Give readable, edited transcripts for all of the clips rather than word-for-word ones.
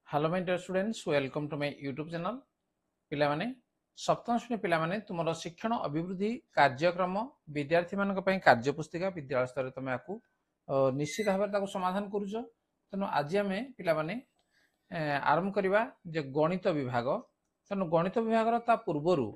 Hello my dear students, welcome to my YouTube channel. पिला माने सप्तम श्रेणी पिला माने तुमरो शिक्षण अभिवृद्धि कार्यक्रम विद्यार्थी मानक पई कार्य पुस्तिका विद्यालय स्तर तमे आकु निश्चित भाव ताको समाधान करूछो। तनो आज हमें पिला माने आरंभ करबा जे गणित विभाग। तनो गणित विभाग ता पूर्वरु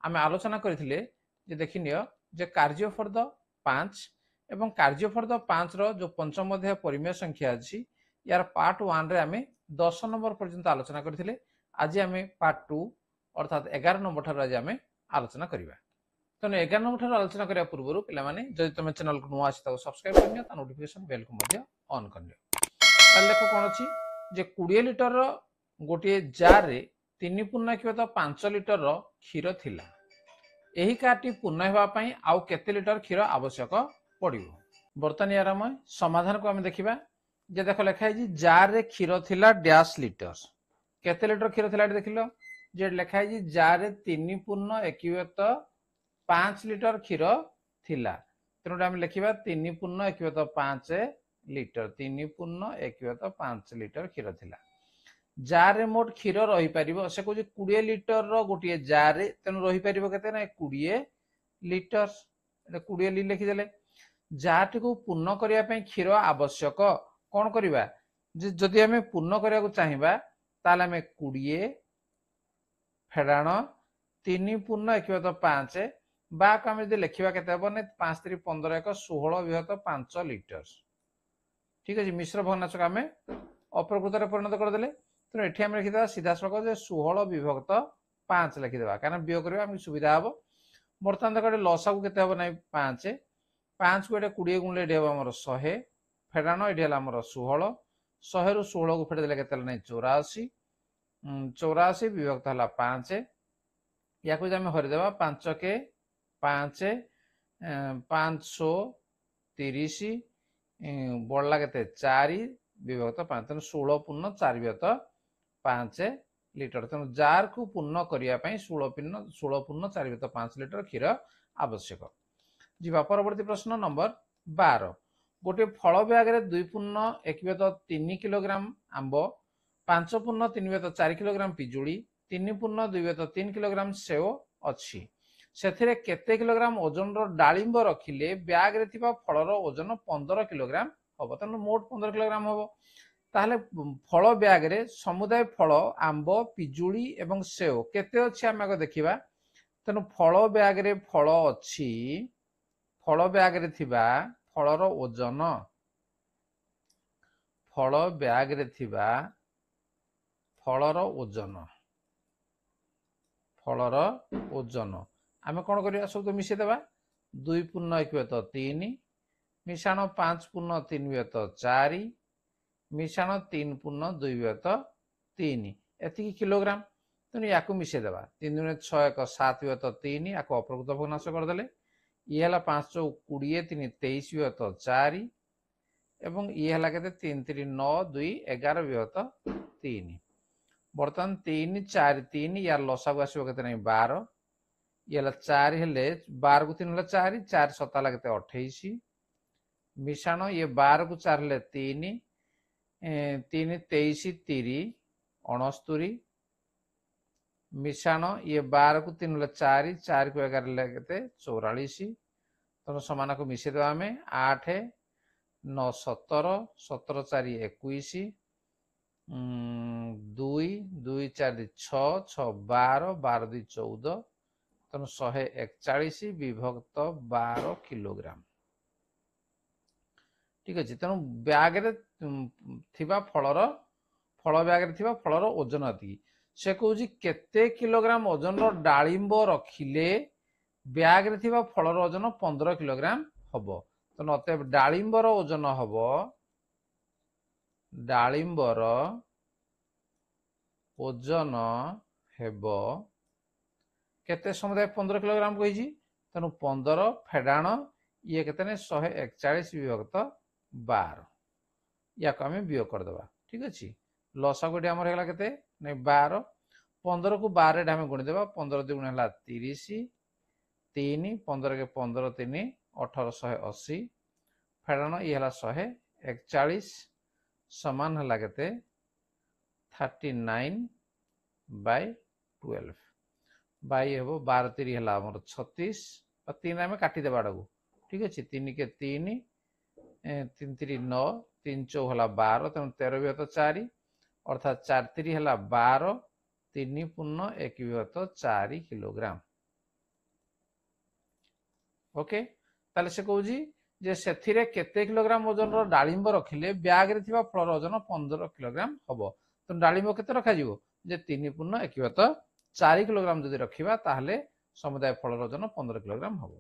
आमे आलोचना करथिले जे देखिनियो जे कार्यफर्द 5 एवं कार्यफर्द 5 रो जो पंचम अध्याय परिमेय संख्या अछि यार पार्ट 1 रे आमे 10 नंबर पर्यंत आलोचना करथिले। आज आमे पार्ट 2 अर्थात 11 नंबर ठार आज आमे आलोचना करिबा। तने 11 नंबर ठार आलोचना करिया पूर्वरु पिला माने जदि तमे चैनल को नुआ आछि ताको सब्सक्राइब करनियो, ता नोटिफिकेशन बेल को मध्य ऑन करनियो। ताले देखो कोन अछि जे 20 लिटर रो गोटे जार रे 3.5 लिटर रो क्षीर थिला। एही कार्टी पूर्ण हेबा पई आउ केते लिटर क्षीर आवश्यक पड़िबो। बर्तमान यार हम समाधान को हम देखिबा। जे देखो लिखा है जार रे क्षीर थिला डैश लिटर। केते लिटर क्षीर थिला देखिलो जे लिखा है जार रे 3.1 लिटर क्षीर थिला। तेणु आम लिखा 3.1 लिटर 3.1 लिटर क्षीर थिला। जार रे मोट क्षीर रही पारिबो से कहूँ 20 लिटर रो गोटे जार रे, तेणु रही पारिबो केते ना 20 लिटर। 20 लिटर लिखिदेले। जार टी को पूर्ण करिया पई क्षीर आवश्यक कौन करिबा जदि आमे पूर्ण करिया को चाहिबा ताले आमे 20 फेडाण 3.1 बा को आमे जदि लिखिबा केते हबो ने 5 3 15 1 16.5 लिटर। ठीक अछि। मिश्र भग्नांशक आमे अप्रकृत रे परिणत कर देले। तो एठी आमे लिखिदा सीधा सळक जे 16 विभक्त 5 लिखि देबा कारण वियोग करबा आमे सुविधा हबो। वर्तमान देखो लसा को केते हबो नै 5 5 को एटे 20 गुणले एठी हबो हमर 100 फेडाण एठी हला हमर 16 100 रु 16 को फेडे देले केते नै 84 84 विभक्त हला 5 या को आमे हरि देबा 5 के 5 530 बडला केते 4 विभक्त 5 तने 16 पूर्ण 4 विभक्त 5 लिटर। तेणु जार को पूर्ण करिया पई 16 पूर्ण 4 विभक्त 5 लिटर क्षीर आवश्यक। जीवा परवर्ती प्रश्न नंबर 12। गोटे फल ब्याग रे 2.1 किलोग्राम आंब 5.3 किलोग्राम पिजुड़ी 3.2 किलोग्राम सेव अच्छी से केते किलोग्राम ओजन रो डालिंब रखिले ब्याग रे थिबा फल रो ओजन 15 किलोग्राम हबो। तनो मोट 15 किलोग्राम हबो। ताहले फल ब्याग रे समुदाय फल आंब पिजुड़ी एवं सेव केते अछि हम आगे देखिबा। तनो फल ब्याग रे फल अछि, फल ब्याग रे थिबा फलर ओजन, फल ब्याग रे थिबा फलर ओजन, फलर ओजन आमे कोन करिया सब तो मिसे देबा 2.1 मिशाण 5.3 मिशाण 3.2 एति किलोग्राम। तेणु या मिसे देबा 3 दुने 6 1 7.3 या अप्रकृत भग्नांश कर देले। ये हला 5 20 3 23.4 एवं ये हला केते 3 3 9 2 11.3। बर्तमान 3 4 3 यार लसा को आसीबो केते नै 12 ये हला 4 हेले 12 को 3 हला 4 4 7 हला केते 28 मिशाण ये 12 को 4 हेले 3 3 23 30 69 मिशाण ये 12 को 3 हला 4 4 को 11 हेले केते 44। तो समान को मिसे देबा हमें 8 9 17 17 4 21 2 2 4 6 6 12 12 2 14 तेणु 141 विभक्त 12 किलोग्राम। ठीक अच्छे। तेणु ब्याग रे थिबा फलर फल ब्याग रे थिबा फलर ओजन अति से कहूँ केते किलोग्राम ओजन रो डालिंब रखिले ब्याग रे थिबा फलर ओजन 15 किलोग्राम हबो। तो अतएव डालिंबर ओजन हबो, डालिंबर ओजन हेबो केते समुदाय 15 किलोग्राम कहिजी। तेणु 15 फेडाण ये केते ने 141 विभक्त 12 या को हमें वियोग कर देबा। ठीक अछि। लसा गोटे हमर हेला केते ने 12 15 को 12 रे हमें गुणी देबा 15 दुगुण हला 30 3 15 के 15 3 1880 फेडाण ये हला 141 समान हला केते 39/12 बाई हे 12 3 है 36 और 3 आम काटिदेवा आड़क ठीक अच्छे 3 के 3 3 3 9 3 4 है 12 तेणु 13 विभक्त 4 अर्थात 4 3 है 12 3 पूर्ण 1 विभक्त 4 किलोग्राम ओके ताले से कहूँ जे से केते किलोग्राम ओजन डालिंब रखिले ब्याग रे थिबा फलर ओजन 15 किलोग्राम हबो तो डालिंब केते रखा जिवो जे 3 पूर्ण 1 विभक्त 4 किलोग्राम जदि रखिबा ताहले समुदाय फलर ओजन 15 किलोग्राम हबो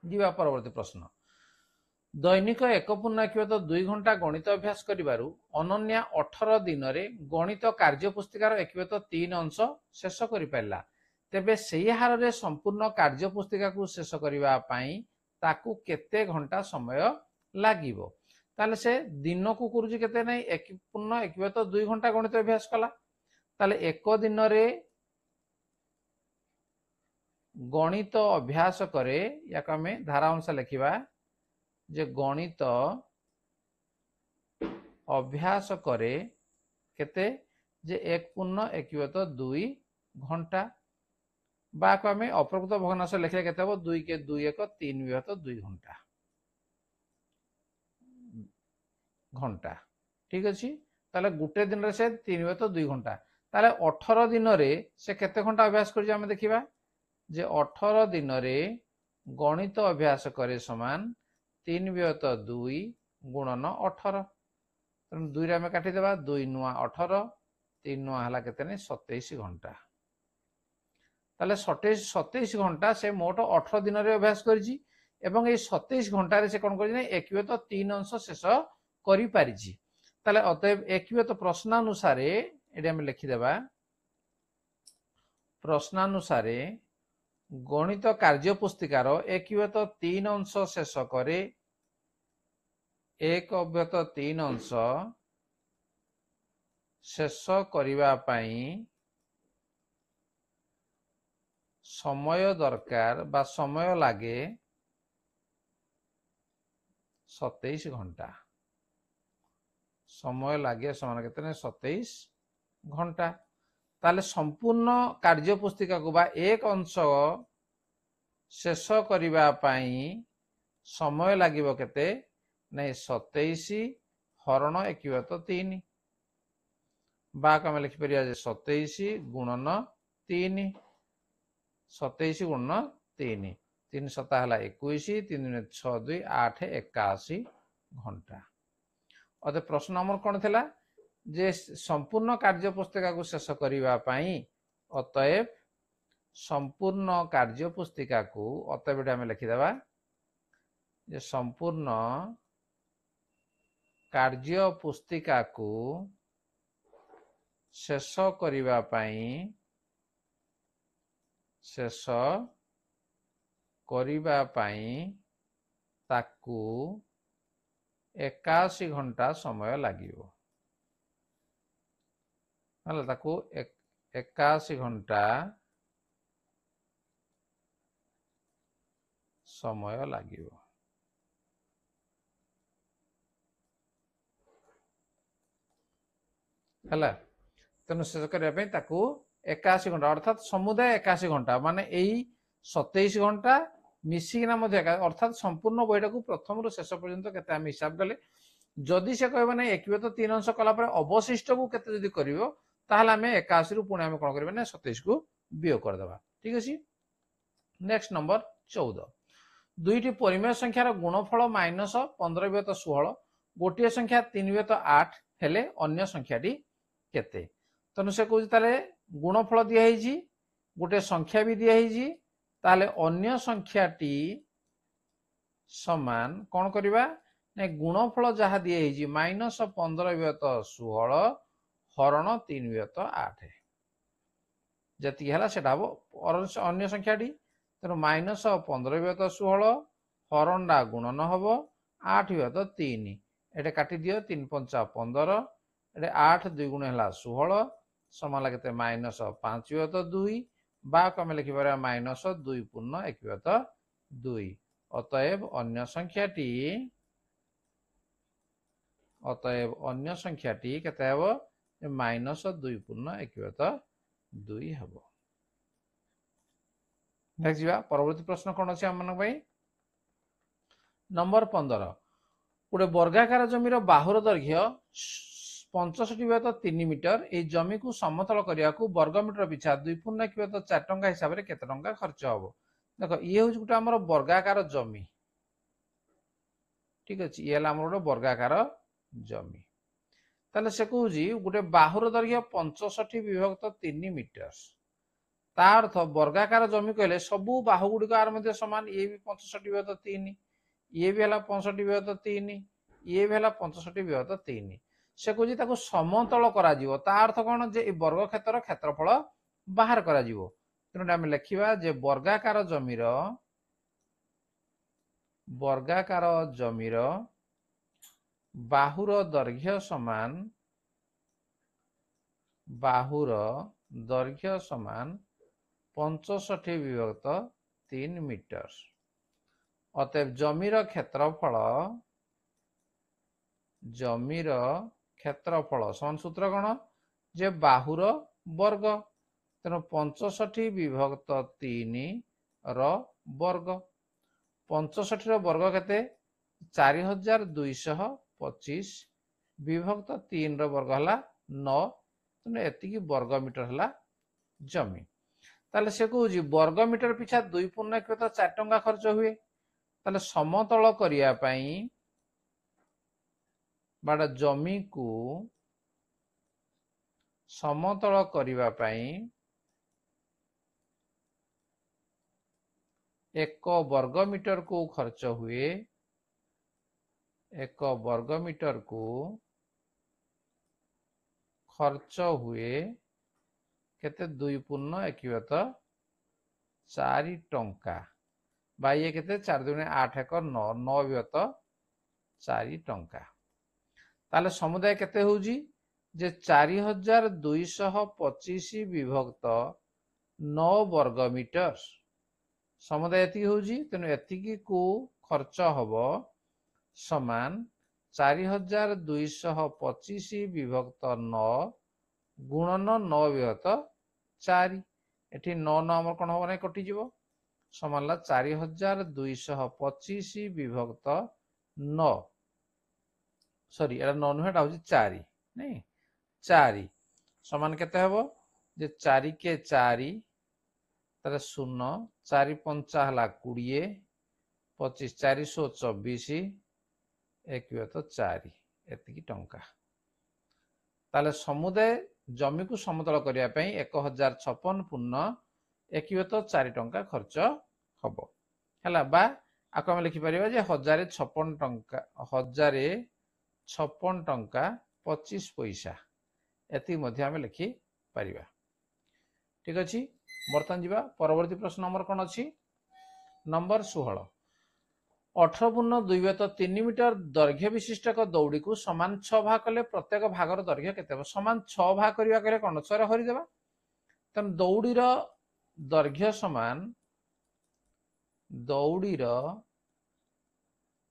जीवा परवर्ती प्रश्न दैनिक 1 पूर्ण 1 विभक्त 2 घंटा गणित अभ्यास करिबारु अनन्या 18 दिन रे गणित कार्य पुस्तिकार 1 विभक्त 3 अंश शेष करि पाइला तेबे सेही हार रे संपूर्ण कार्य पुस्तिका को शेष करिबा पई ताकू केते घंटा समय लागिबो ताले से दिन को करूची केते नै 1 पूर्ण 1 विभक्त 2 घंटा गणित अभ्यास कला ताले 1 दिन रे गणित अभ्यास करे याक आमे धारांश लिखिबा जे गणित अभ्यास करे केते जे 1 पूर्ण 1 विभक्त 2 घंटा बाक आमे अप्रकृत भग्नांश लिखले केते हो 2 के 2 1 3 विभक्त 2 घंटा घंटा ठीक अछि ताले गुटे दिन रे से 3 विभक्त 2 घंटा ताले 18 दिन रे से केते घंटा अभ्यास करजे आमे देखिबा जे 18 दिन रे गणित अभ्यास करे समान 3 विभक्त 2 गुणन 18 तन 2 रे आमे काटि देबा 2 नुआ 18 3 नुआ हला केते ने 27 घंटा ताले 27 घंटा से मोट 18 दिन रे अभ्यास करजी एवं ए 27 घंटा रे से कोन करजी ने 1 विभक्त 3 अंश शेष करि पारिजी ताले अतएव 1 विभक्त प्रश्नानुसार एडे हम लिखि देबा प्रश्नानुसार गणित कार्य पुस्तिकार 1 विभक्त 3 अंश शेष करे 1 विभक्त 3 अंश शेष करिबा पई समय दरकार बा समय लागे 27 घंटा समय लागे समान केते 27 घंटा ताले संपूर्ण कार्य पुस्तिका को बा एक अंश शेष करिबा पई समय लागिबो केते नै 27 हरण 1 विभक्त 3 बा हम लिखि परिया जे 27 गुणन 3 27 गुणन 3 3 सता हला 21 3 6 2 8 81 घंटा अते प्रश्न नंबर कोन थिला जे संपूर्ण कार्य पुस्तिका को शेष करिबा पई अतएव संपूर्ण कार्य पुस्तिका को अतएव हम लिखि देबा जे संपूर्ण कार्य पुस्तिका को शेष करिबा पई शेष करिबा पई ताकू 81 घंटा समय लागिबो हला ताकू 81 घंटा समय लागिबो हला तेनु शेष करिया पई ताकू 81 घंटा अर्थात समुदाय 81 घंटा माने एई 27 घंटा मिसिकिना मध्ये अर्थात संपूर्ण बहिटा को प्रथम रु शेष पर्यंत केते हम हिसाब कले जदि से कहबा नै 1 विभक्त 3 अंश कला पर अवशिष्ट को केते जदि करिवो ताहले हमें 81 रु पुणे हम कोन करबा नै 27 को वियोग कर देबा ठीक अछि नेक्स्ट नंबर 14 दुईटी परिमेय संख्यार गुणफल माइनस 15 विभक्त 16 गोटे संख्या 3 विभक्त 8 हेले अन्य संख्याटी केते तनु से कहू ताले गुणफल दिया है गोटे संख्या भी दिया है ताले अन्य संख्याटी समान कौन करवा ने गुणफल जहाँ दिया है माइनस 15 विभक्त 16 हरण 3 विभक्त 8 जति है सेटा अन्य संख्याटी तेणु माइनस 15 विभक्त 16 हरण डा गुणन हम 8 विभक्त 3 एटे काटी दियो 3 5 15 एटे 8 2 गुण है 16 समान लगे माइनस 5 विभक्त 2 बा कम लिखिपर माइनस 2 पूर्ण 1 विभक्त 2 अतएव अन्य संख्याटी केते हेबो -2 पूर्ण एकीवत 2 हम। नेक्स्ट जा परवर्ती प्रश्न कौन अच्छे आम नंबर 15 गोटे वर्गाकार जमीर बाहुर दैर्घ्य 65/3 मीटर ये जमी को समतल करने को वर्गमीटर पिछा 2 पूर्ण एकीवत 4 टंका हिसाब से केते टंका खर्च हम। देख ये हूँ गोटे आम वर्गाकार जमी, ठीक अच्छे, ये गोटे वर्गाकार जमी। ताले से कहूँ गोटे बाहुर दैर्घ्य 65/3 मीटर, ता अर्थ वर्गाकार जमी कहले सबू बाहु गुड़िक आर मध्य समान, ये भी 65/3, ये भी है 65/3, ये भी है 65/3। से कहूँ ताको समतल करा जीवो, ता अर्थ कौन जे वर्ग क्षेत्र क्षेत्रफल बाहर करा जीवो। तेणु आम लिखा जे वर्गाकार जमीर बाहुर दैर्घ्य समान 65/3 मीटर। अतएव जमीर क्षेत्रफल समान सूत्र कौन जे बाहुर वर्ग, तेणु 65/3 वर्ग, 65 वर्ग केते 4225 विभक्त 3 वर्ग है 9, तेणु एतिकी वर्ग मीटर है जमी। ताले से कहूँ वर्ग मीटर पिछा 2 पूर्ण एकीवत 4 टंका खर्च हुए। ताले समतल करिया पई बाड़ा जमी को समतल करिवा पई 1 वर्ग मीटर को खर्च हुए, 1 वर्ग मीटर को खर्च हुए केते 2 पूर्ण एकीवत 4 टंका बा ये केते 4 दूने 8 1 9 9 विवत 4 टंका। ताले समुदाय केते होउजी जे 4225 विभक्त 9 वर्ग मीटर समुदाय एति होउजी, तेनु एतिकी को खर्च हबो समान 4225 विभक्त 9 गुणन 9 विभक्त 4, एठी 9 9 हमर कोन होबो नै कटि जीवो, समान ला 4225 विभक्त 9, सॉरी एटा 9 नुहे, एटा होउची 4 नै 4 समान केते हबो जे 4 के 4 तारे 0 4 5 हला 20 25 424 एकीवत 4 एतिकी टंका। ताले समुदाय जमी को समतल करिया पई 1056 पूर्ण एकीवत 4 टंका खर्च हबो हला, बा आको हम लिखि परिबा जे 1056 टंका 1056 टंका 25 पैसा एति मध्ये हम लिखि परिबा। ठीक अछि, बर्तन जीवा परवर्ती प्रश्न नंबर कोन अछि नंबर 16 18 पूर्ण 2/3 मीटर दैर्घ्य विशिष्ट एक दौड़ी को समान 6 भाग कले प्रत्येक भागर दैर्घ्य केते हो, समान 6 भाग करिया कले कोन 6 रे हरि देबा, तन दौड़ीर दैर्घ्य समान दौड़ीर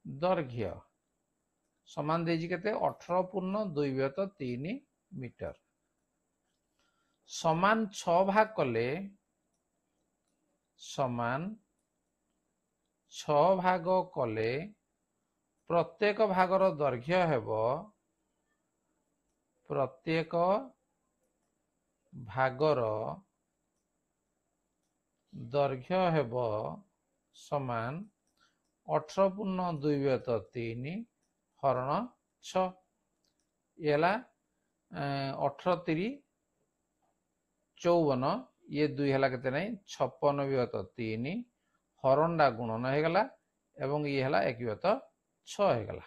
दैर्घ्य समान देजी केते 18 पूर्ण 2/3 मीटर समान 6 भाग कले समान 6 भाग कले प्रत्येक भागर दैर्घ्य हेबो, प्रत्येक भागर दैर्घ्य हेबो समान 18 पूर्ण 2/3 हरण 6, ये 18 3 54 ये 2 हला केते नै 56/3 हरणडा गुणन हो गला एवं ये हला 1/6 हो गला।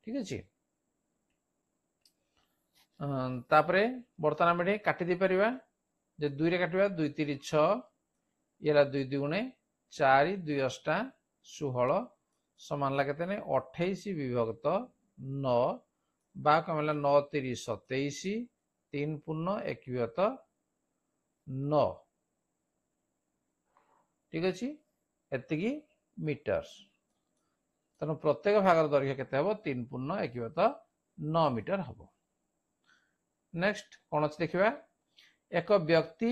ठीक अछि, तापरे बर्तन आम काटी दे परिबा जे 2 रे काटिबा 2 3 6 येला 2 2 4 2 8 16 समान ला केते नै 28 विभक्त 9 बा कमला 9 3 27 3 पूर्ण एकीवत 9। ठीक अछि, एतिकी मीटर, तेणु प्रत्येक भागर दैर्घ्य केते हबो 3 पूर्ण एकीवत 9 मीटर हबो। नेक्स्ट कौन अच्छे देखा एक व्यक्ति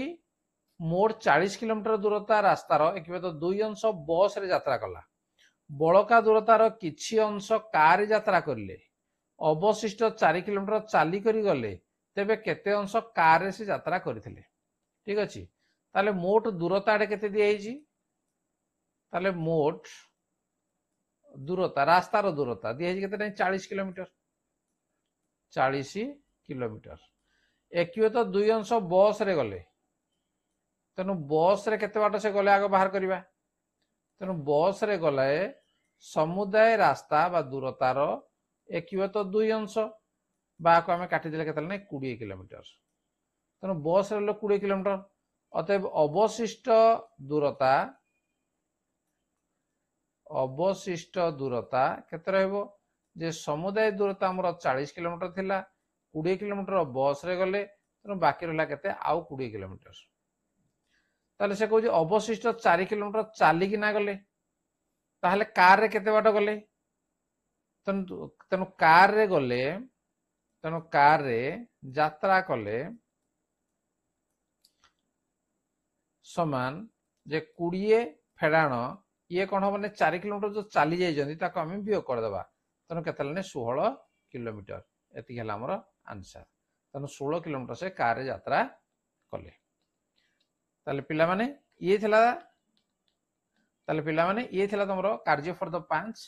मोट 40 किलोमीटर दूरता रास्तार एक तो 2 अंश बस रे यात्रा कला बड़का दूरतार किछि अंश कार यात्रा करले अवशिष्ट 4 किलोमीटर चाली करी गले तेबे केते अंश कार से यात्रा करथिले ठीक अछि ताले मोट दूरता आडे केते दिया हिची ताले मोट दूरता रास्तार दूरता दिया हिची केते नहीं 40 किलोमीटर 40 किलोमीटर एक तो 2 अंश बस रे गले तेणु बस रे केते बाट से गले आग बाहर करबा तेणु बस रे गलाए समुदाय रास्ता बा दूरतार एक तो 2 अंश बा को आम काटिदेले केते नहीं 20 किलोमीटर तेणु बस रे 20 किलोमीटर अतएव अवशिष्ट दूरता केते रहबो जे समुदाय दूरता हमर 40 किलोमीटर थिला 20 किलोमीटर बस रे गले तेणु बाकी रहला केते आउ 20 किलोमीटर ताले से कहूँ अवशिष्ट 4 किलोमीटर चाली कि ना गले ताहले कार रे केते बाट गले तेणु कार रे गले तेणु कार रे यात्रा कले समान जे 20 फेड़ाण ये कौन हम 4 किलोमीटर जो चली जाइए आम वियोग करदे तेणु के 16 किलोमीटर एति हमर आंसर तेणु 16 किलोमीटर से कार रे यात्रा कले ताले पिला माने ये थिला तुमरो कार्य फॉर द 5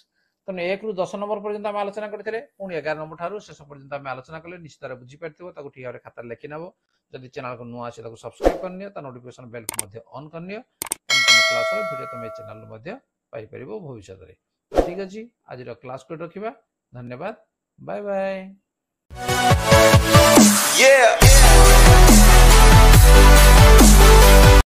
तेणु 1 रु 10 नंबर पर्यंत आम आलोचना करते पुणी 11 नंबर ठारू शेष पर्यंत आम आलोचना कले निश्चित बुझी पार्थिबो ताको ठीक भाव खाता लिखि नबो जदि चैनल को नुआ आसे ताको सब्सक्राइब करनियो ता नोटिफिकेशन बेल को मध्ये ऑन करनियो तुम क्लास रो वीडियो तुम चैनल मध्ये पाई परिबो भविष्य रे ठीक अछि आज रो क्लास को रखिबा धन्यवाद बाय बाय